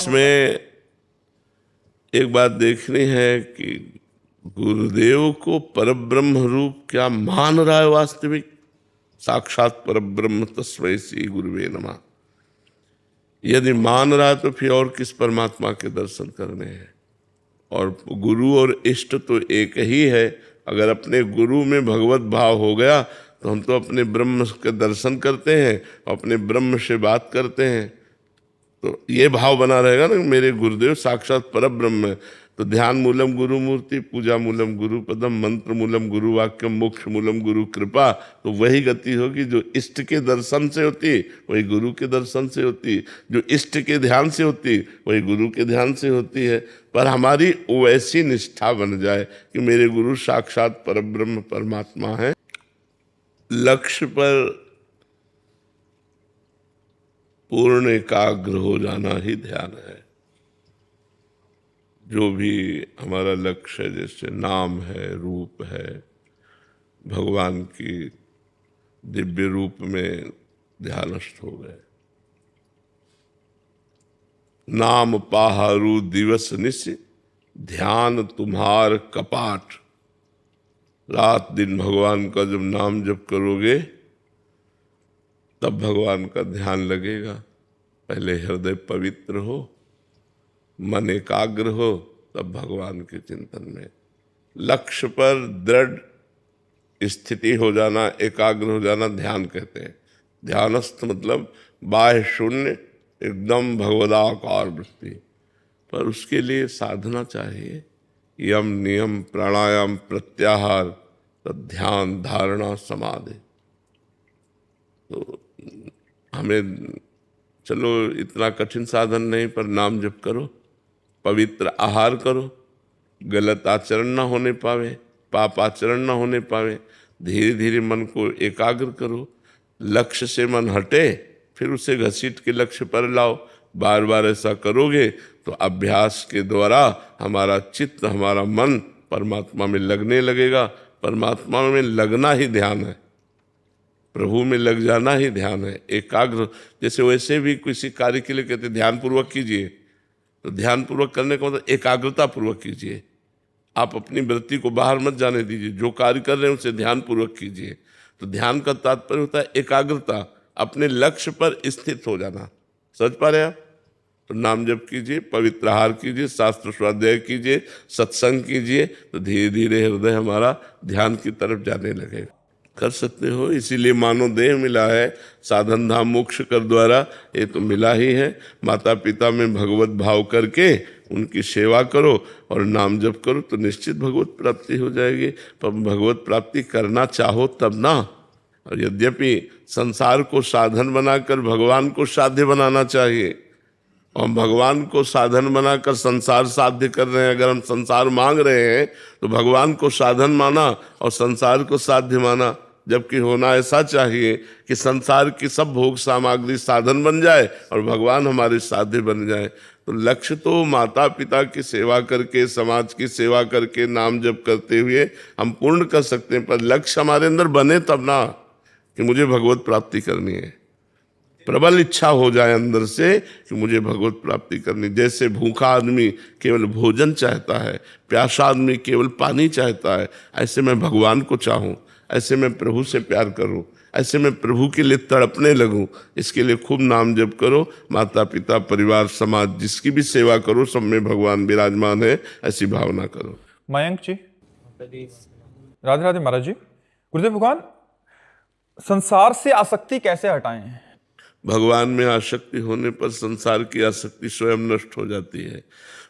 इसमें एक बात देखनी है कि गुरुदेव को परब्रह्म रूप क्या मान रहा है वास्तविक? साक्षात परब्रह्म तस्मै श्री गुरुवे नमः। यदि मान रहा है तो फिर और किस परमात्मा के दर्शन करने हैं? और गुरु और इष्ट तो एक ही है। अगर अपने गुरु में भगवत भाव हो गया तो हम तो अपने ब्रह्म के दर्शन करते हैं, अपने ब्रह्म से बात करते हैं। तो ये भाव बना रहेगा ना, मेरे गुरुदेव साक्षात परब्रह्म है। तो ध्यान मूलम गुरु मूर्ति, पूजा मूलम गुरु पदम, मंत्र मूलम गुरु वाक्यम, मोक्ष मूलम गुरु कृपा। तो वही गति होगी जो इष्ट के दर्शन से होती, वही गुरु के दर्शन से होती। जो इष्ट के ध्यान से होती, वही गुरु के ध्यान से होती है। पर हमारी वैसी निष्ठा बन जाए कि मेरे गुरु साक्षात परब्रह्म परमात्मा है। लक्ष्य पर पूर्ण एकाग्र हो जाना ही ध्यान है। जो भी हमारा लक्ष्य है, जैसे नाम है, रूप है, भगवान की दिव्य रूप में ध्यानस्थ हो गए। नाम पाहरू दिवस निश, ध्यान तुम्हार कपाट। रात दिन भगवान का जब नाम जप करोगे तब भगवान का ध्यान लगेगा। पहले हृदय पवित्र हो, मन एकाग्र हो, तब भगवान के चिंतन में लक्ष्य पर दृढ़ स्थिति हो जाना, एकाग्र हो जाना ध्यान कहते हैं। ध्यानस्थ मतलब बाह्य शून्य, एकदम भगवदाकार वृत्ति। पर उसके लिए साधना चाहिए, यम नियम प्राणायाम प्रत्याहार, तब ध्यान धारणा समाधि। तो हमें चलो इतना कठिन साधन नहीं, पर नाम जप करो, पवित्र आहार करो, गलत आचरण ना होने पावे, पाप आचरण ना होने पावे। धीरे धीरे मन को एकाग्र करो। लक्ष्य से मन हटे, फिर उसे घसीट के लक्ष्य पर लाओ। बार बार ऐसा करोगे तो अभ्यास के द्वारा हमारा चित्त, हमारा मन परमात्मा में लगने लगेगा। परमात्मा में लगना ही ध्यान है, प्रभु में लग जाना ही ध्यान है। एकाग्र, जैसे वैसे भी किसी कार्य के लिए कहते ध्यान पूर्वक कीजिए, तो ध्यान पूर्वक करने का मतलब एकाग्रता पूर्वक कीजिए। आप अपनी वृत्ति को बाहर मत जाने दीजिए, जो कार्य कर रहे हैं उसे ध्यान पूर्वक कीजिए। तो ध्यान का तात्पर्य होता है एकाग्रता, अपने लक्ष्य पर स्थित हो जाना। समझ पा रहे आप? तो नाम जप कीजिए, पवित्र आहार कीजिए, शास्त्र स्वाध्याय कीजिए, सत्संग कीजिए, तो धीरे धीरे हृदय हमारा ध्यान की तरफ जाने लगेगा। कर सकते हो, इसीलिए मानो देह मिला है, साधन धाम मोक्ष कर द्वारा, ये तो मिला ही है। माता पिता में भगवत भाव करके उनकी सेवा करो और नाम जप करो तो निश्चित भगवत प्राप्ति हो जाएगी। पर भगवत प्राप्ति करना चाहो तब ना। और यद्यपि संसार को साधन बनाकर भगवान को साध्य बनाना चाहिए, और भगवान को साधन बनाकर संसार साध्य कर रहे हैं। अगर हम संसार मांग रहे हैं तो भगवान को साधन माना और संसार को साध्य माना, जबकि होना ऐसा चाहिए कि संसार की सब भोग सामग्री साधन बन जाए और भगवान हमारे साध्य बन जाए। तो लक्ष्य तो माता पिता की सेवा करके, समाज की सेवा करके, नाम जप करते हुए हम पूर्ण कर सकते हैं। पर लक्ष्य हमारे अंदर बने तब ना कि मुझे भगवत प्राप्ति करनी है। प्रबल इच्छा हो जाए अंदर से कि मुझे भगवत प्राप्ति करनी। जैसे भूखा आदमी केवल भोजन चाहता है, प्यासा आदमी केवल पानी चाहता है, ऐसे मैं भगवान को चाहूँ, ऐसे मैं प्रभु से प्यार करूँ, ऐसे मैं प्रभु के लिए तड़पने लगूँ। इसके लिए खूब नाम जप करो। माता पिता, परिवार, समाज, जिसकी भी सेवा करो, सब में भगवान विराजमान है, ऐसी भावना करो। मयंक जी, राधे राधे महाराज जी। गुरुदेव भगवान, संसार से आसक्ति कैसे हटाएं? भगवान में आसक्ति होने पर संसार की आसक्ति स्वयं नष्ट हो जाती है।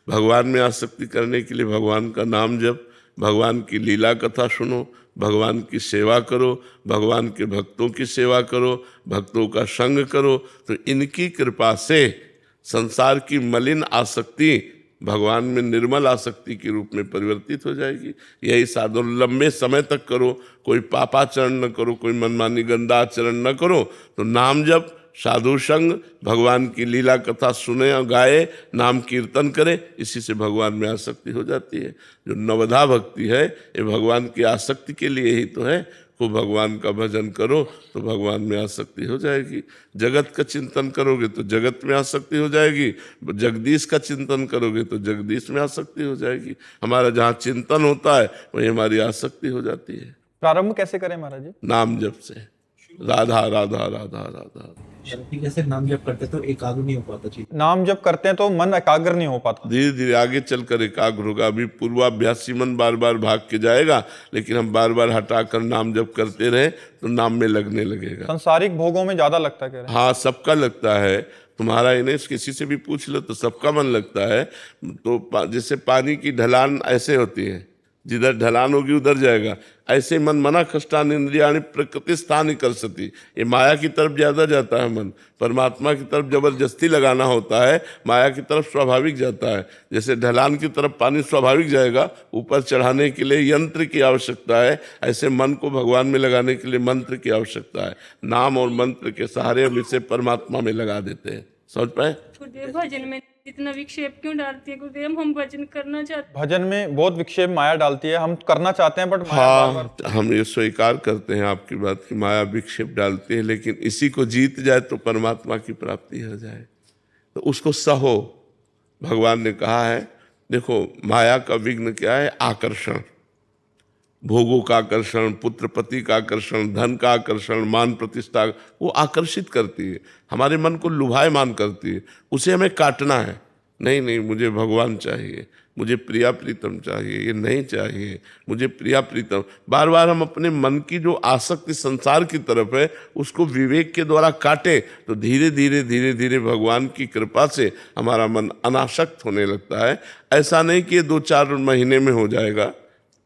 भगवान में आसक्ति करने के लिए भगवान का नाम जप, भगवान की लीला कथा सुनो, भगवान की सेवा करो, भगवान के भक्तों की सेवा करो, भक्तों का संग करो। तो इनकी कृपा से संसार की मलिन आसक्ति भगवान में निर्मल आसक्ति के रूप में परिवर्तित हो जाएगी। यही साधन लंबे समय तक करो। कोई पापाचरण न करो, कोई मनमानी गंदा आचरण न करो। तो नाम जप, साधु संग, भगवान की लीला कथा सुने और गाए, नाम कीर्तन करे, इसी से भगवान में आसक्ति हो जाती है। जो नवधा भक्ति है ये भगवान की आसक्ति के लिए ही तो है। खूब भगवान का भजन करो तो भगवान में आसक्ति हो जाएगी। जगत का चिंतन करोगे तो जगत में आसक्ति हो जाएगी, जगदीश का चिंतन करोगे तो जगदीश में आसक्ति हो जाएगी। हमारा जहाँ चिंतन होता है वहीं हमारी आसक्ति हो जाती है। प्रारंभ कैसे करें महाराज जी? नाम जप से, राधा राधा राधा राधा। जैसे नाम जप करते तो एकाग्र नहीं हो पाता चीज। नाम जब करते हैं तो मन एकाग्र नहीं हो पाता। धीरे धीरे आगे चलकर एकाग्र होगा। अभी पूर्वाभ्यासी मन बार बार भाग के जाएगा, लेकिन हम बार बार हटाकर नाम जप करते रहे तो नाम में लगने लगेगा। सांसारिक भोगों में ज्यादा लगता है, कह रहे हैं। हाँ, सबका लगता है, तुम्हारा इन्हें किसी से भी पूछ लो तो सबका मन लगता है। तो जैसे पानी की ढलान ऐसे होती है, जिधर ढलान होगी उधर जाएगा। ऐसे मन मना कष्टान इंद्रियाणि प्रकृति स्थान कर सती, ये माया की तरफ ज्यादा जाता है मन, परमात्मा की तरफ जबरदस्ती लगाना होता है, माया की तरफ स्वाभाविक जाता है। जैसे ढलान की तरफ पानी स्वाभाविक जाएगा, ऊपर चढ़ाने के लिए यंत्र की आवश्यकता है, ऐसे मन को भगवान में लगाने के लिए मंत्र की आवश्यकता है। नाम और मंत्र के सहारे हम इसे परमात्मा में लगा देते हैं। समझ पाए? गुरुदेव भजन में इतना विक्षेप क्यों डालती है गुरुदेव? हम भजन करना चाहते हैं। भजन में बहुत विक्षेप माया डालती है, हम करना चाहते हैं बट माया बार बार। हम ये स्वीकार करते हैं आपकी बात कि माया विक्षेप डालती है, लेकिन इसी को जीत जाए तो परमात्मा की प्राप्ति हो जाए, तो उसको सहो। भगवान ने कहा है, देखो माया का विघ्न क्या है? आकर्षण, भोगों का आकर्षण, पुत्र पति का आकर्षण, धन का आकर्षण, मान प्रतिष्ठा, वो आकर्षित करती है, हमारे मन को लुभायमान करती है। उसे हमें काटना है। नहीं नहीं, मुझे भगवान चाहिए, मुझे प्रिया प्रीतम चाहिए, ये नहीं चाहिए, मुझे प्रिया प्रीतम। बार बार हम अपने मन की जो आसक्ति संसार की तरफ है उसको विवेक के द्वारा काटे तो धीरे धीरे धीरे धीरे भगवान की कृपा से हमारा मन अनासक्त होने लगता है। ऐसा नहीं कि ये 2-4 महीने में हो जाएगा,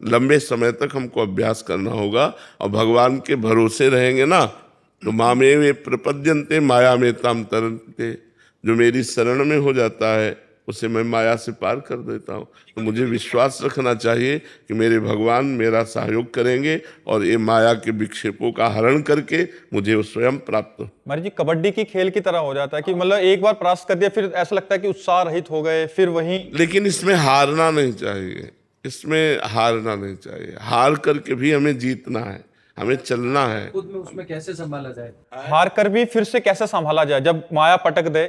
लंबे समय तक हमको अभ्यास करना होगा। और भगवान के भरोसे रहेंगे ना तो मामे वे प्रपद्यन्ते माया में ताम तरन्ते, जो मेरी शरण में हो जाता है उसे मैं माया से पार कर देता हूँ। तो मुझे विश्वास रखना चाहिए कि मेरे भगवान मेरा सहयोग करेंगे और ये माया के विक्षेपों का हरण करके मुझे वो स्वयं प्राप्त हो। महाराज जी, कबड्डी की खेल की तरह हो जाता है कि मतलब एक बार परास्त कर दिया फिर ऐसा लगता है कि उत्साह रहित हो गए, फिर वही। लेकिन इसमें हारना नहीं चाहिए, इसमें हारना नहीं चाहिए। हार करके भी हमें जीतना है, हमें चलना है। खुद में उसमें कैसे संभाला जाए? हार कर भी फिर से कैसे संभाला जाए जब माया पटक दे,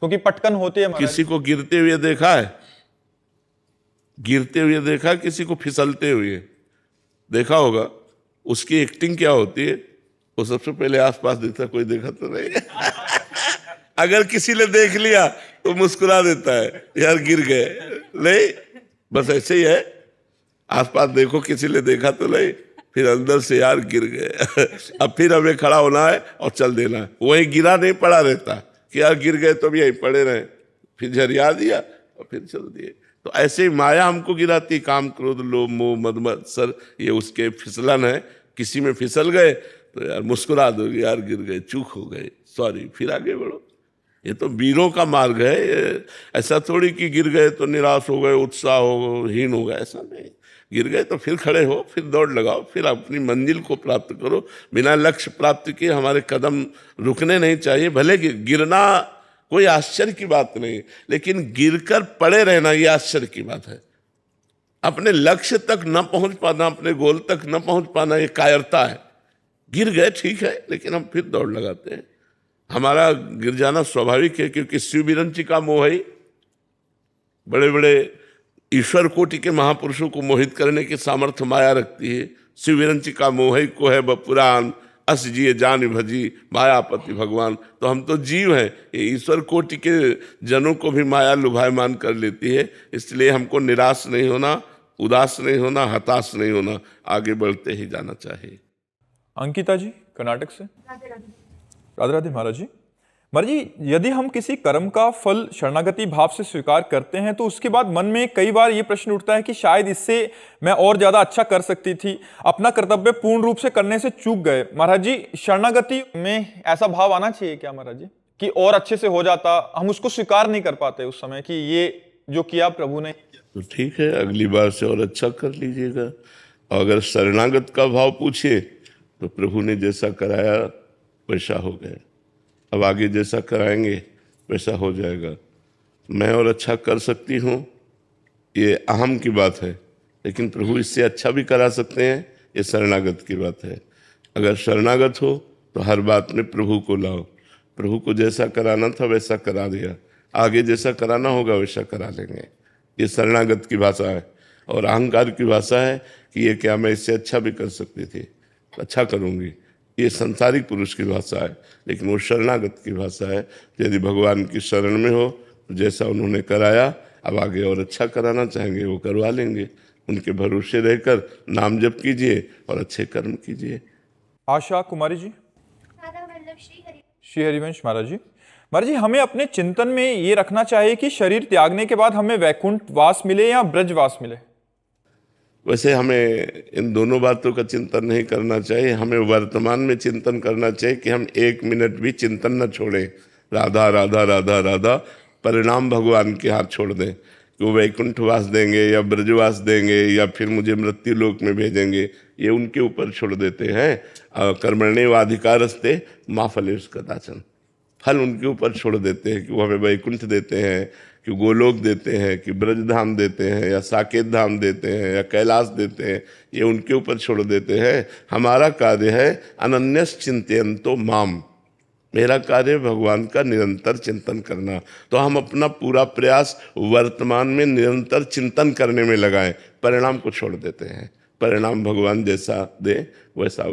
क्योंकि पटकन होती है। किसी को गिरते हुए देखा है? गिरते हुए देखा, किसी को फिसलते हुए देखा होगा? उसकी एक्टिंग क्या होती है? वो सबसे पहले आसपास देखता, कोई देखा तो नहीं। अगर किसी ने देख लिया तो मुस्कुरा देता है, यार गिर गए। नहीं, बस ऐसे ही है। आसपास देखो, किसी ने देखा तो नहीं, फिर अंदर से यार गिर गए। अब फिर हमें खड़ा होना है और चल देना है। वहीं गिरा नहीं पड़ा रहता कि यार गिर गए तो भी यहीं पड़े रहे, फिर झरिया दिया और फिर चल दिए। तो ऐसे ही माया हमको गिराती, काम क्रोध लोभ मोह मद मत्सर, ये उसके फिसलन है। किसी में फिसल गए तो यार मुस्कुरा दो, यार गिर गए, चूक हो गए, सॉरी, फिर आगे बढ़ो। ये तो वीरों का मार्ग है। ऐसा थोड़ी कि गिर गए तो निराश हो गए, उत्साह हो हीन हो गए, ऐसा नहीं। गिर गए तो फिर खड़े हो, फिर दौड़ लगाओ, फिर अपनी मंजिल को प्राप्त करो। बिना लक्ष्य प्राप्त किए हमारे कदम रुकने नहीं चाहिए। भले गिरना कोई आश्चर्य की बात नहीं, लेकिन गिरकर पड़े रहना ये आश्चर्य की बात है। अपने लक्ष्य तक न पहुंच पाना, अपने गोल तक न पहुंच पाना, ये कायरता है। गिर गए ठीक है, लेकिन हम फिर दौड़ लगाते हैं। हमारा गिर जाना स्वाभाविक है, क्योंकि शिव विरंची का मोह है। बड़े बड़े ईश्वर कोटि के महापुरुषों को मोहित करने की सामर्थ्य माया रखती है। शिव विरंची का मोह है को है बपुराण, अस जिए जान भजी मायापति भगवान। तो हम तो जीव हैं, ये ईश्वर कोटि के जनों को भी माया लुभायमान कर लेती है। इसलिए हमको निराश नहीं होना, उदास नहीं होना, हताश नहीं होना, आगे बढ़ते ही जाना चाहिए। अंकिता जी कर्नाटक से। राधे राधे महाराज जी। महाराज जी, यदि हम किसी कर्म का फल शरणागति भाव से स्वीकार करते हैं तो उसके बाद मन में कई बार ये प्रश्न उठता है कि शायद इससे मैं और ज्यादा अच्छा कर सकती थी, अपना कर्तव्य पूर्ण रूप से करने से चूक गए। महाराज जी, शरणागति में ऐसा भाव आना चाहिए क्या महाराज जी, कि और अच्छे से हो जाता? हम उसको स्वीकार नहीं कर पाते उस समय कि ये जो किया प्रभु ने। तो ठीक है, अगली बार से और अच्छा कर लीजिएगा। और अगर शरणागत का भाव पूछिए तो प्रभु ने जैसा कराया वैसा हो गया, अब आगे जैसा कराएंगे वैसा हो जाएगा। मैं और अच्छा कर सकती हूँ, ये अहम की बात है, लेकिन प्रभु इससे अच्छा भी करा सकते हैं, ये शरणागत की बात है। अगर शरणागत हो तो हर बात में प्रभु को लाओ। प्रभु को जैसा कराना था वैसा करा दिया, आगे जैसा कराना होगा वैसा करा लेंगे। ये शरणागत की भाषा है। और अहंकार की भाषा है कि ये क्या, मैं इससे अच्छा भी कर सकती थी, अच्छा करूँगी। ये संसारिक पुरुष की भाषा है, लेकिन वो शरणागत की भाषा है। यदि भगवान की शरण में हो तो जैसा उन्होंने कराया, अब आगे और अच्छा कराना चाहेंगे वो करवा लेंगे। उनके भरोसे रहकर नाम जप कीजिए और अच्छे कर्म कीजिए। आशा कुमारी जी। श्री हरिवंश महाराज जी। महाराज जी, हमें अपने चिंतन में ये रखना चाहिए कि शरीर त्यागने के बाद हमें वैकुंठ वास मिले या ब्रजवास मिले। वैसे हमें इन दोनों बातों का चिंतन नहीं करना चाहिए। हमें वर्तमान में चिंतन करना चाहिए कि हम 1 मिनट भी चिंतन न छोड़ें, राधा राधा राधा राधा। परिणाम भगवान के हाथ छोड़ दें कि वो वैकुंठवास देंगे या ब्रजवास देंगे या फिर मुझे मृत्यु लोक में भेजेंगे, ये उनके ऊपर छोड़ देते हैं। कर्मण्येवाधिकारस्ते मा फलेषु कदाचन। फल उनके ऊपर छोड़ देते हैं कि वो हमें वैकुंठ देते हैं, कि गोलोक देते हैं, कि ब्रजधाम देते हैं, या साकेत धाम देते हैं, या कैलाश देते हैं, ये उनके ऊपर छोड़ देते हैं। हमारा कार्य है अनन्यस चिंतयन्तो माम। मेरा कार्य भगवान का निरंतर चिंतन करना। तो हम अपना पूरा प्रयास वर्तमान में निरंतर चिंतन करने में लगाएं, परिणाम को छोड़ देते हैं। परिणाम भगवान जैसा दे वैसा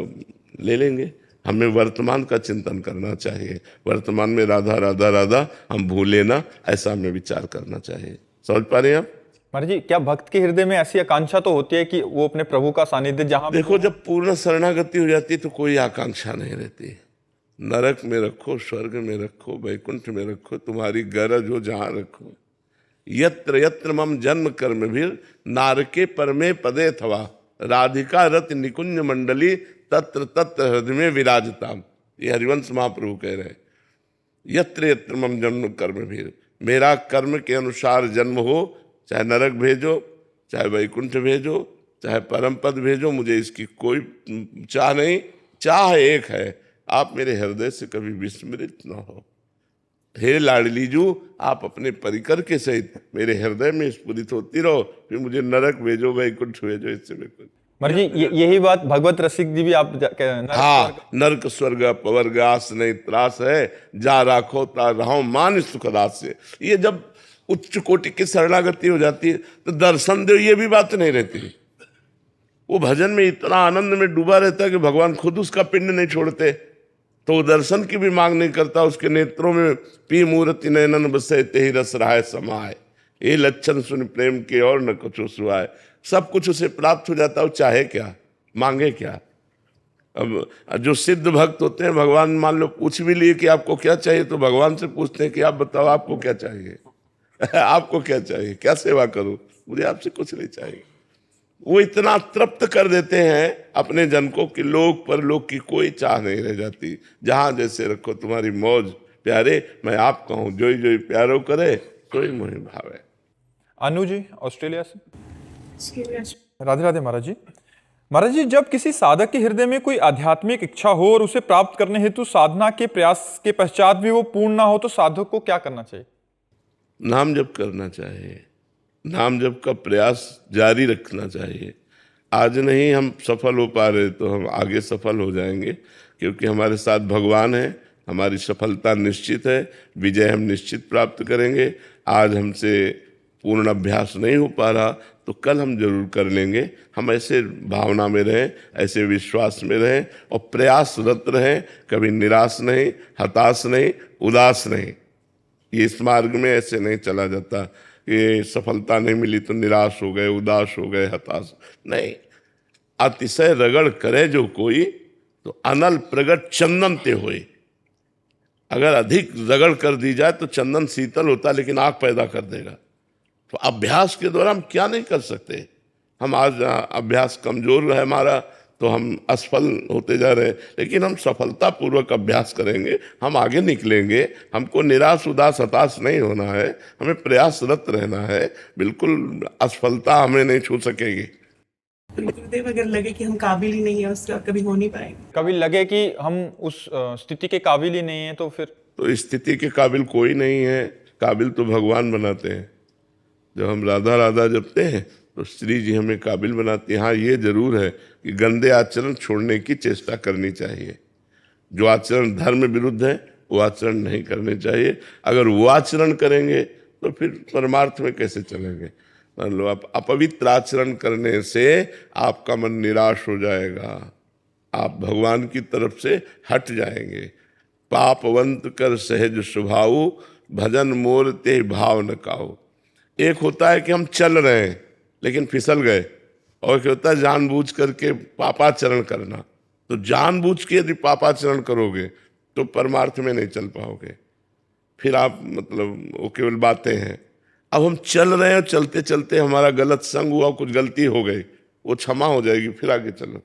ले लेंगे। हमें वर्तमान का चिंतन करना चाहिए। वर्तमान में राधा राधा राधा हम भूले ना, ऐसा हमें विचार करना चाहिए। समझ पा रहे हैं आप? महाराज जी, क्या भक्त के हृदय में ऐसी आकांक्षा तो होती है कि वो अपने प्रभु का सानिध्य जहां देखो, जब पूर्ण शरणागति हो जाती है तो कोई आकांक्षा नहीं रहती। नरक में रखो, स्वर्ग में रखो, वैकुंठ में रखो, तुम्हारी गरज हो जहां रखो। यत्र यत्र मम जन्म कर्म भी नारके परमे पदे थवा राधिका रत निकुंज मंडली तत्र तत्र हृदय में विराजताम। ये हरिवंश महाप्रभु कह रहे हैं। यत्र यत्र मम जन्म कर्म भी, मेरा कर्म के अनुसार जन्म हो, चाहे नरक भेजो, चाहे वैकुंठ भेजो, चाहे परम पद भेजो, मुझे इसकी कोई चाह नहीं। चाह एक है, आप मेरे हृदय से कभी विस्मृत न हो। हे लाडलीजू, आप अपने परिकर के सहित मेरे हृदय में स्फुरित होती रहो। फिर मुझे नरक भेजो, वैकुंठ भेजो, इससे मैं कुछ। महाराज जी, यही बात भगवत रसिक जी भी आप हाँ, नरक स्वर्ग पवर्ग आस नहीं त्रास है, जा राखो ता रहो मान सुख दास से। ये जब उच्च कोटि की शरणागति हो जाती है तो दर्शन दो, ये भी बात नहीं रहती। वो भजन में इतना आनंद में डूबा रहता है कि भगवान खुद उसका पिंड नहीं छोड़ते, तो वो दर्शन की भी मांग नहीं करता। उसके नेत्रों में पी मूर्ति नयनन बसे ते ही रस रहाय समाए, ये लक्षण सुन प्रेम के और न कुछ सुहाए। सब कुछ उसे प्राप्त हो जाता है, वो चाहे क्या, मांगे क्या। अब जो सिद्ध भक्त होते हैं, भगवान मान लो पूछ भी लिए कि आपको क्या चाहिए, तो भगवान से पूछते हैं कि आप बताओ आपको क्या चाहिए। आपको क्या चाहिए, क्या सेवा करूं, मुझे आपसे कुछ नहीं चाहिए। वो इतना तृप्त कर देते हैं अपने जन को कि लोक परलोक की कोई चाह नहीं रह जाती। जहां जैसे रखो तुम्हारी मौज प्यारे, मैं आप कहूँ जोई जोई प्यारो करे कोई मोहि भावे। अनु जी ऑस्ट्रेलिया से। राधे राधे महाराज जी। महाराज जी, जब किसी साधक के हृदय में कोई आध्यात्मिक इच्छा हो और उसे प्राप्त करने हेतु साधना के प्रयास के पश्चात भी वो पूर्ण ना हो, तो साधक को क्या करना चाहिए? नाम जप करना चाहिए। नाम जप का प्रयास जारी रखना चाहिए। आज नहीं हम सफल हो पा रहे तो हम आगे सफल हो जाएंगे, क्योंकि हमारे साथ भगवान है। हमारी सफलता निश्चित है, विजय हम निश्चित प्राप्त करेंगे। आज हमसे पूर्ण अभ्यास नहीं हो पा रहा तो कल हम जरूर कर लेंगे। हम ऐसे भावना में रहें, ऐसे विश्वास में रहें और प्रयासरत रहें। कभी निराश नहीं, हताश नहीं, उदास नहीं। ये इस मार्ग में ऐसे नहीं चला जाता। ये सफलता नहीं मिली तो निराश हो गए, उदास हो गए, हताश नहीं। अतिशय रगड़ करे जो कोई तो अनल प्रगट चंदन ते होए। अगर अधिक रगड़ कर दी जाए तो चंदन शीतल होता लेकिन आग पैदा कर देगा। तो अभ्यास के द्वारा हम क्या नहीं कर सकते। हम आज अभ्यास कमजोर है हमारा तो हम असफल होते जा रहे हैं, लेकिन हम सफलतापूर्वक अभ्यास करेंगे, हम आगे निकलेंगे। हमको निराश उदास हताश नहीं होना है, हमें प्रयासरत रहना है। बिल्कुल असफलता हमें नहीं छू सकेगी। गुरुदेव, अगर लगे कि हम काबिल ही नहीं है उसका, कभी हो नहीं पाएंगे। कभी लगे कि हम उस स्थिति के काबिल ही नहीं है तो फिर तो स्थिति के काबिल कोई नहीं है, काबिल तो भगवान बनाते हैं। जब हम राधा राधा जपते हैं तो श्री जी हमें काबिल बनाती हैं। हाँ, ये जरूर है कि गंदे आचरण छोड़ने की चेष्टा करनी चाहिए। जो आचरण धर्म विरुद्ध है वो आचरण नहीं करने चाहिए। अगर वो आचरण करेंगे तो फिर परमार्थ में कैसे चलेंगे। मान लो आप अपवित्र आचरण करने से आपका मन निराश हो जाएगा, आप भगवान की तरफ से हट जाएंगे। पापवंत कर सहज स्वभाव, भजन मोर ते भाव न काओ। एक होता है कि हम चल रहे हैं लेकिन फिसल गए, और क्या होता है जानबूझ करके पापाचरण करना। तो जानबूझ के यदि पापाचरण करोगे तो परमार्थ में नहीं चल पाओगे, फिर आप मतलब वो केवल बातें हैं। अब हम चल रहे हैं, चलते चलते हमारा गलत संग हुआ, कुछ गलती हो गई, वो क्षमा हो जाएगी, फिर आगे चलो,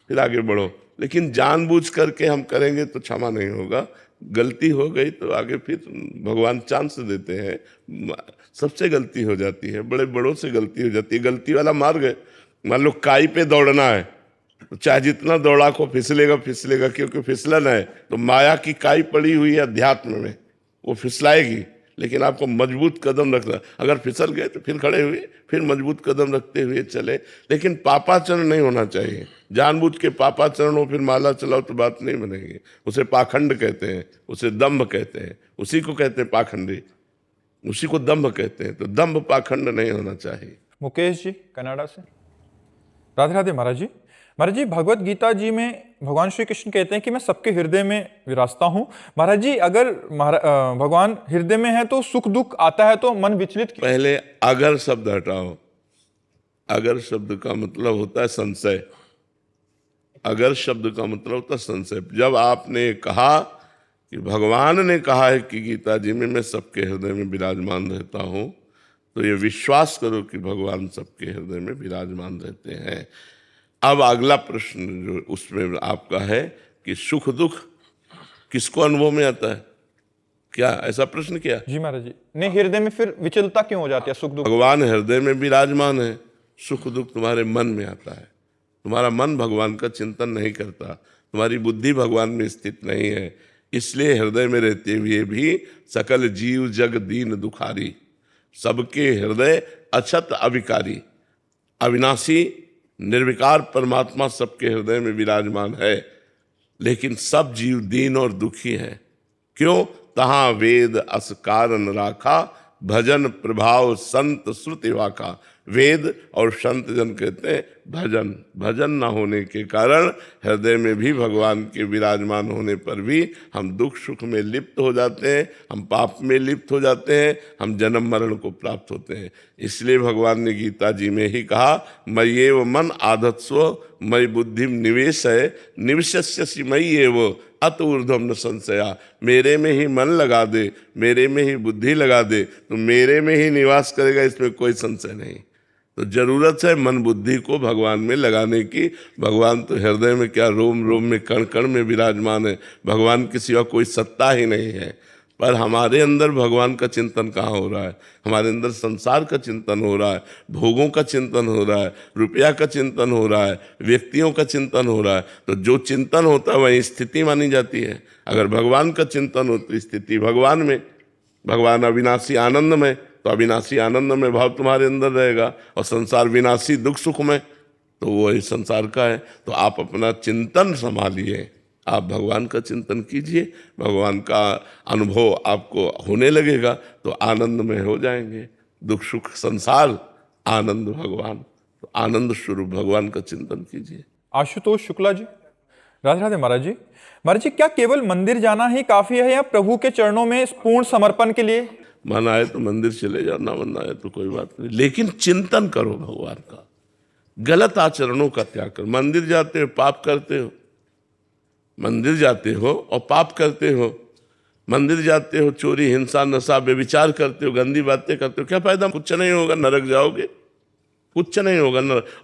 फिर आगे बढ़ो। लेकिन जानबूझ करके हम करेंगे तो क्षमा नहीं होगा। गलती हो गई तो आगे फिर भगवान चांस देते हैं। सबसे गलती हो जाती है, बड़े बड़ों से गलती हो जाती है, गलती वाला मार्ग है। मान लो काई पे दौड़ना है तो चाहे जितना दौड़ा को फिसलेगा फिसलेगा, क्योंकि फिसलन है तो माया की काई पड़ी हुई है अध्यात्म में, वो फिसलाएगी। लेकिन आपको मजबूत कदम रखना, अगर फिसल गए तो फिर खड़े हुए, फिर मजबूत कदम रखते हुए चले। लेकिन पापाचरण नहीं होना चाहिए। जानबूझ के पापाचरण हो फिर माला चलाओ तो बात नहीं बनेगी। उसे पाखंड कहते हैं, उसे दंभ कहते हैं, उसी को कहते हैं पाखंडी, उसी को दंभ कहते हैं। तो दंभ पाखंड नहीं होना चाहिए। मुकेश जी कनाडा से। राधे राधे महाराज जी। महाराज जी, भगवत गीता जी में भगवान श्री कृष्ण कहते हैं कि मैं सबके हृदय में विराजता हूं। महाराज जी, अगर भगवान हृदय में है तो सुख दुख आता है तो मन विचलित। पहले अगर शब्द हटाओ। अगर शब्द का मतलब होता है संशय। अगर शब्द का मतलब होता है संशय। जब आपने कहा कि भगवान ने कहा है कि गीता जी में मैं सबके हृदय में विराजमान रहता हूं, तो ये विश्वास करो कि भगवान सबके हृदय में विराजमान रहते हैं। अब अगला प्रश्न जो उसमें आपका है कि सुख दुख किसको अनुभव में आता है, क्या ऐसा प्रश्न किया? जी महाराज जी। नहीं, हृदय में फिर विचलता क्यों हो जाती है सुख दुख? भगवान हृदय में विराजमान है, सुख दुख तुम्हारे मन में आता है। तुम्हारा मन भगवान का चिंतन नहीं करता, तुम्हारी बुद्धि भगवान में स्थित नहीं है, इसलिए हृदय में रहते हुए भी सकल जीव जग दीन दुखारी। सबके हृदय अछत अविकारी, अविनाशी निर्विकार परमात्मा सबके हृदय में विराजमान है। लेकिन सब जीव दीन और दुखी है। क्यों? तहां वेद अस कारण राखा, भजन प्रभाव संत श्रुति वाका। वेद और संत जन कहते हैं भजन, भजन ना होने के कारण हृदय में भी भगवान के विराजमान होने पर भी हम दुख सुख में लिप्त हो जाते हैं, हम पाप में लिप्त हो जाते हैं, हम जन्म मरण को प्राप्त होते हैं। इसलिए भगवान ने गीता जी में ही कहा, मय्येव मन आधत्स्व मयि बुद्धि निवेश है, निविशस्यसि मय्येव अत ऊर्ध्वम न संशया। मेरे में ही मन लगा दे, मेरे में ही बुद्धि लगा दे, तो मेरे में ही निवास करेगा, इसमें कोई संशय नहीं। तो जरूरत है मन बुद्धि को भगवान में लगाने की। भगवान तो हृदय में क्या, रोम रोम में कण कण में विराजमान है। भगवान के सिवा कोई सत्ता ही नहीं है। पर हमारे अंदर भगवान का चिंतन कहाँ हो रहा है? हमारे अंदर संसार का चिंतन हो रहा है, भोगों का चिंतन हो रहा है, रुपया का चिंतन हो रहा है, व्यक्तियों का चिंतन हो रहा है। तो जो चिंतन होता है वही स्थिति मानी जाती है। अगर भगवान का चिंतन हो तो स्थिति भगवान में। भगवान अविनाशी आनंद में, तो अविनाशी आनंद में भाव तुम्हारे अंदर रहेगा। और संसार विनाशी दुख सुख में, तो वही संसार का है। तो आप अपना चिंतन संभालिए, आप भगवान का चिंतन कीजिए, भगवान का अनुभव आपको होने लगेगा तो आनंद में हो जाएंगे। दुख सुख संसार, आनंद भगवान। तो आनंद स्वरूप भगवान का चिंतन कीजिए। आशुतोष शुक्ला जी। राधे राधे महाराज जी। महाराज जी, क्या केवल मंदिर जाना ही काफी है या प्रभु के चरणों में पूर्ण समर्पण के लिए? मन आए तो मंदिर चले जाओ, ना मन आए तो कोई बात नहीं, लेकिन चिंतन करो भगवान का। गलत आचरणों का त्याग करो। मंदिर जाते हो पाप करते हो, मंदिर जाते हो और पाप करते हो। मंदिर जाते हो चोरी हिंसा नशा व्यभिचार करते हो, गंदी बातें करते हो, क्या फायदा? कुछ नहीं होगा, नरक जाओगे, कुछ नहीं होगा।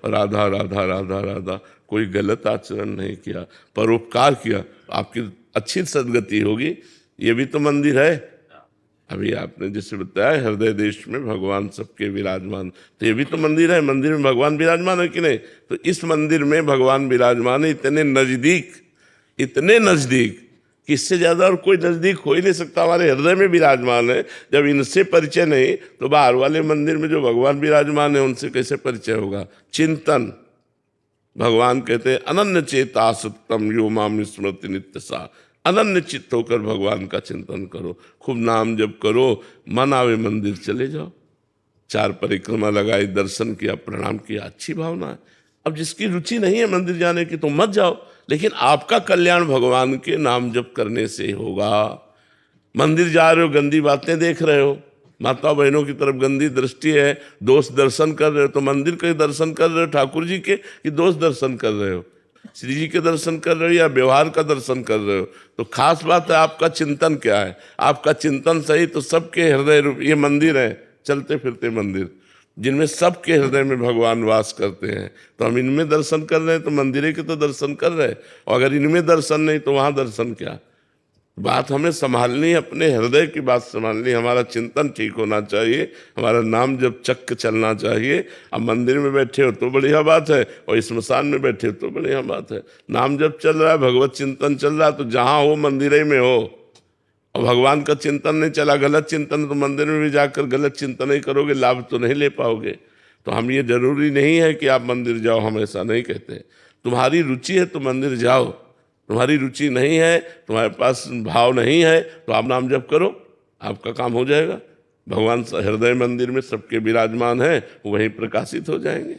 राधा राधा राधा राधा, कोई गलत आचरण नहीं किया, परोपकार किया, आपकी अच्छी सदगति होगी। ये भी तो मंदिर है। अभी आपने जैसे बताया हृदय देश में भगवान सबके विराजमान, तो ये भी तो मंदिर है। मंदिर में भगवान विराजमान है कि नहीं? तो इस मंदिर में भगवान विराजमान है, इतने नजदीक, इतने नजदीक कि इससे ज्यादा और कोई नजदीक हो ही नहीं सकता, हमारे हृदय में विराजमान है। जब इनसे परिचय नहीं तो बाहर वाले मंदिर में जो भगवान विराजमान है उनसे कैसे परिचय होगा। चिंतन, भगवान कहते हैं अनन्य चेता सत्यम यो माम स्मृति नित्य सा। अनन्य चित्त होकर भगवान का चिंतन करो, खूब नाम जप करो, मन आवे मंदिर चले जाओ, 4 परिक्रमा लगाई, दर्शन किया, प्रणाम किया, अच्छी भावना है। अब जिसकी रुचि नहीं है मंदिर जाने की तो मत जाओ, लेकिन आपका कल्याण भगवान के नाम जप करने से होगा। मंदिर जा रहे हो, गंदी बातें देख रहे हो, माता बहनों की तरफ गंदी दृष्टि है, दोस्त दर्शन कर रहे हो, तो मंदिर के दर्शन कर रहे हो ठाकुर जी के कि दोस्त दर्शन कर रहे हो, श्री जी के दर्शन कर रहे हो या व्यवहार का दर्शन कर रहे हो। तो खास बात है आपका चिंतन क्या है। आपका चिंतन सही तो सबके हृदय रूप ये मंदिर है, चलते फिरते मंदिर जिनमें सबके हृदय में भगवान वास करते हैं। तो हम इनमें दर्शन कर रहे हैं तो मंदिरे के तो दर्शन कर रहे हैं, और अगर इनमें दर्शन नहीं तो वहां दर्शन क्या। बात हमें संभालनी है, अपने हृदय की बात संभालनी। हमारा चिंतन ठीक होना चाहिए, हमारा नाम जब चक्क चलना चाहिए। अब मंदिर में बैठे हो तो बढ़िया बात है, और स्मशान में बैठे हो तो बढ़िया बात है। नाम जब चल रहा है, भगवत चिंतन चल रहा है, तो जहाँ हो मंदिर ही में हो। और भगवान का चिंतन नहीं चला, गलत चिंतन, तो मंदिर में भी जाकर गलत चिंतन नहीं करोगे, लाभ तो नहीं ले पाओगे। तो हम ये जरूरी नहीं है कि आप मंदिर जाओ, हम ऐसा नहीं कहते। तुम्हारी रुचि है तो मंदिर जाओ, तुम्हारी रुचि नहीं है, तुम्हारे पास भाव नहीं है, तो आप नाम जप करो, आपका काम हो जाएगा। भगवान हृदय मंदिर में सबके विराजमान है, वहीं प्रकाशित हो जाएंगे।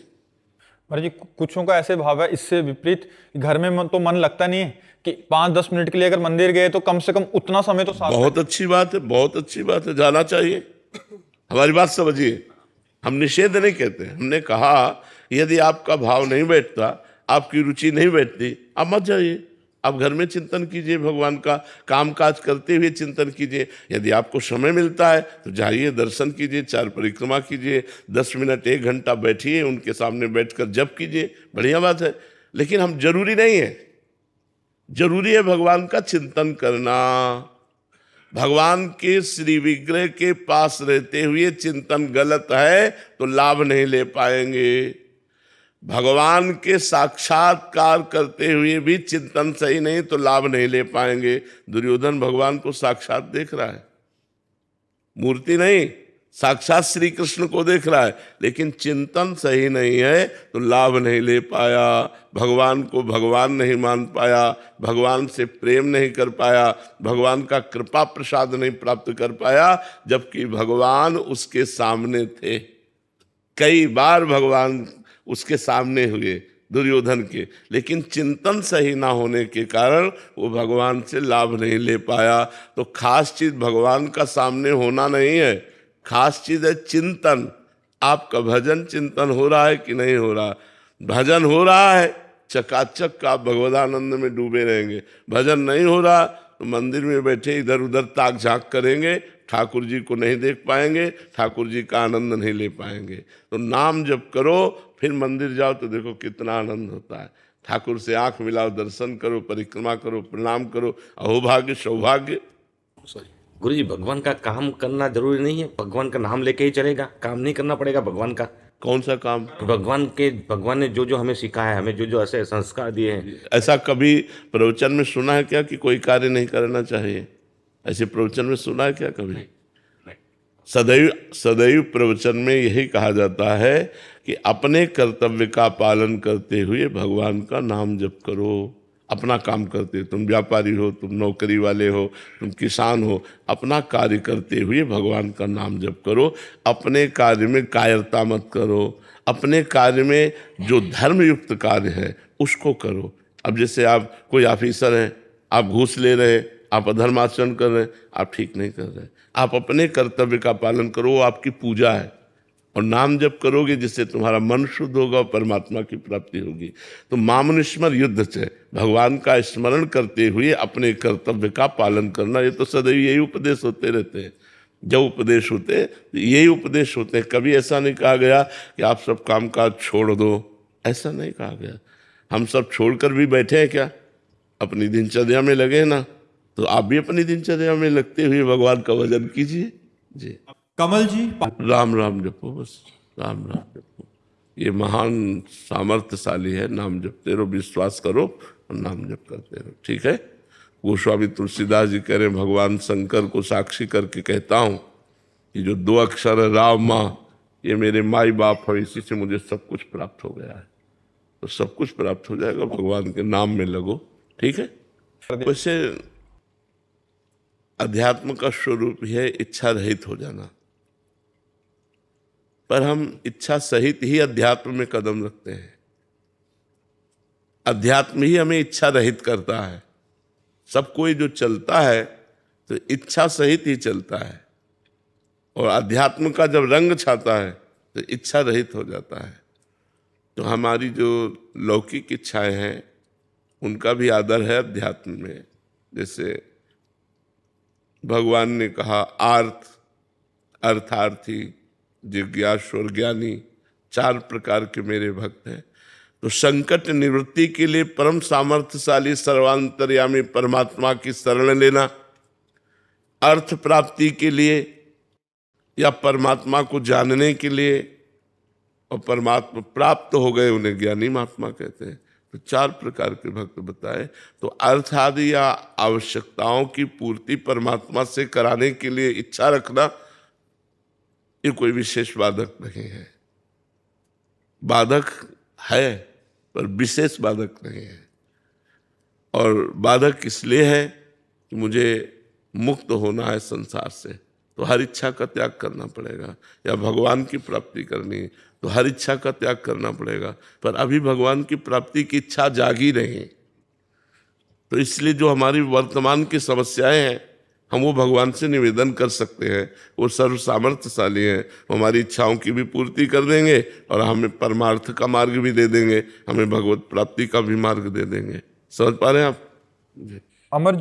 महाराज जी, कुछों का ऐसे भाव है, इससे विपरीत घर में तो मन लगता नहीं है कि 5-10 मिनट के लिए अगर मंदिर गए तो कम से कम उतना समय तो साथ। बहुत अच्छी बात है, बहुत अच्छी बात है, जाना चाहिए। हमारी बात समझिए, हम निषेध नहीं कहते, हमने कहा यदि आपका भाव नहीं बैठता, आपकी रुचि नहीं बैठती, आप मत जाइए। आप घर में चिंतन कीजिए, भगवान का काम काज करते हुए चिंतन कीजिए। यदि आपको समय मिलता है तो जाइए, दर्शन कीजिए, 4 परिक्रमा कीजिए, 10 मिनट 1 घंटा बैठिए, उनके सामने बैठकर जप कीजिए, बढ़िया बात है। लेकिन हम जरूरी नहीं है, जरूरी है भगवान का चिंतन करना। भगवान के श्री विग्रह के पास रहते हुए चिंतन गलत है तो लाभ नहीं ले पाएंगे। भगवान के साक्षात्कार करते हुए भी चिंतन सही नहीं तो लाभ नहीं ले पाएंगे। दुर्योधन भगवान को साक्षात देख रहा है, मूर्ति नहीं, साक्षात श्री कृष्ण को देख रहा है, लेकिन चिंतन सही नहीं है तो लाभ नहीं ले पाया, भगवान को भगवान नहीं मान पाया, भगवान से प्रेम नहीं कर पाया, भगवान का कृपा प्रसाद नहीं प्राप्त कर पाया, जबकि भगवान उसके सामने थे। कई बार भगवान उसके सामने हुए दुर्योधन के, लेकिन चिंतन सही ना होने के कारण वो भगवान से लाभ नहीं ले पाया। तो खास चीज भगवान का सामने होना नहीं है, खास चीज है चिंतन। आपका भजन चिंतन हो रहा है कि नहीं हो रहा। भजन हो रहा है, चकाचक आप भगवदानंद में डूबे रहेंगे। भजन नहीं हो रहा तो मंदिर में बैठे इधर उधर ताक झांक करेंगे, ठाकुर जी को नहीं देख पाएंगे, ठाकुर जी का आनंद नहीं ले पाएंगे। तो नाम जप करो, फिर मंदिर जाओ तो देखो कितना आनंद होता है। ठाकुर से आंख मिलाओ, दर्शन करो, परिक्रमा करो, प्रणाम करो, अहोभाग्य सौभाग्य। गुरु जी, भगवान का काम करना जरूरी नहीं है, भगवान का नाम लेके ही चलेगा, काम नहीं करना पड़ेगा भगवान का। कौन सा काम? भगवान ने जो जो हमें सिखाया है, हमें जो जो ऐसे संस्कार दिए हैं। ऐसा कभी प्रवचन में सुना है क्या कि कोई कार्य नहीं करना चाहिए? ऐसे प्रवचन में सुना है क्या कभी? सदैव सदैव प्रवचन में यही कहा जाता है कि अपने कर्तव्य का पालन करते हुए भगवान का नाम जप करो। अपना काम करते, तुम व्यापारी हो, तुम नौकरी वाले हो, तुम किसान हो, अपना कार्य करते हुए भगवान का नाम जप करो। अपने कार्य में कायरता मत करो, अपने कार्य में जो धर्मयुक्त कार्य है उसको करो। अब जैसे आप कोई ऑफिसर हैं, आप घूस ले रहे, आप अधर्माचरण कर रहे, आप ठीक नहीं कर रहे। आप अपने कर्तव्य का पालन करो, वो आपकी पूजा है। और नाम जप करोगे जिससे तुम्हारा मन शुद्ध होगा और परमात्मा की प्राप्ति होगी। तो मामनुस्मर युद्ध से भगवान का स्मरण करते हुए अपने कर्तव्य का पालन करना, ये तो सदैव यही उपदेश होते रहते हैं। जब उपदेश होते हैं यही उपदेश होते हैं। कभी ऐसा नहीं कहा गया कि आप सब काम काज छोड़ दो, ऐसा नहीं कहा गया। हम सब छोड़कर भी बैठे हैं क्या? अपनी दिनचर्या में लगे ना, तो आप भी अपनी दिनचर्या में लगते हुए भगवान का भजन कीजिए। जी कमल जी, राम राम जपो, बस राम राम जपो। ये महान सामर्थ्यशाली है। नाम जपते रहो, विश्वास करो और नाम जप करते रहो, ठीक है। गोस्वामी तुलसीदास जी कह रहे हैं, भगवान शंकर को साक्षी करके कहता हूँ कि जो 2 अक्षर है राम माँ, ये मेरे माई बाप है, इसी से मुझे सब कुछ प्राप्त हो गया है। तो सब कुछ प्राप्त हो जाएगा, भगवान के नाम में लगो, ठीक है। वैसे अध्यात्म का स्वरूप है इच्छा रहित हो जाना, पर हम इच्छा सहित ही अध्यात्म में कदम रखते हैं। अध्यात्म ही हमें इच्छा रहित करता है। सब कोई जो चलता है तो इच्छा सहित ही चलता है, और अध्यात्म का जब रंग छाता है तो इच्छा रहित हो जाता है। तो हमारी जो लौकिक इच्छाएं हैं उनका भी आदर है अध्यात्म में। जैसे भगवान ने कहा, आर्थ, अर्थार्थी, जिज्ञासु और ज्ञानी 4 प्रकार के मेरे भक्त हैं। तो संकट निवृत्ति के लिए परम सामर्थ्यशाली सर्वांतर्यामी परमात्मा की शरण लेना, अर्थ प्राप्ति के लिए या परमात्मा को जानने के लिए, और परमात्मा प्राप्त हो गए उन्हें ज्ञानी महात्मा कहते हैं। तो 4 प्रकार के भक्त बताए। तो अर्थ आदि या आवश्यकताओं की पूर्ति परमात्मा से कराने के लिए इच्छा रखना, ये कोई विशेष बाधक नहीं है। बाधक है पर विशेष बाधक नहीं है। और बाधक इसलिए है कि मुझे मुक्त होना है संसार से, तो हर इच्छा का त्याग करना पड़ेगा, या भगवान की प्राप्ति करनी तो हर इच्छा का त्याग करना पड़ेगा। पर अभी भगवान की प्राप्ति की इच्छा जागी नहीं, तो इसलिए जो हमारी वर्तमान की समस्याएं हैं हम वो भगवान से निवेदन कर सकते हैं। वो सर्व सामर्थ्यशाली हैं, हमारी इच्छाओं की भी पूर्ति कर देंगे और हमें परमार्थ का मार्ग भी दे देंगे, हमें भगवत प्राप्ति का भी मार्ग दे देंगे। समझ पा रहे हैं आप? अमर